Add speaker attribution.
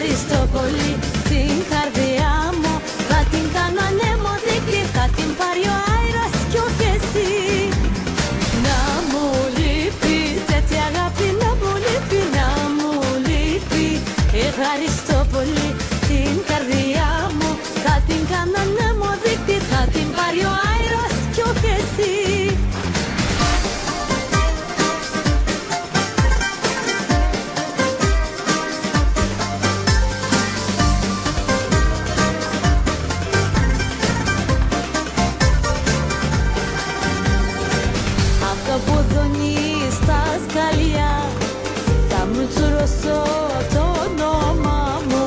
Speaker 1: ευχαριστώ πολύ την καρδιά μου. Θα την κάνω ανέμοδικη, θα την πάρει ο αέρας κι όχι εσύ. Να μου λείπεις έτσι αγάπη, να μου λείπει, να μου λείπει. Ευχαριστώ πολύ την καρδιά μου. Θα την κάνω ανέμοδικη, θα την πάρει ο αέρας κι όχι εσύ. Που δονεί στα σκαλιά θα μου τσουρώσω το όνομα μου.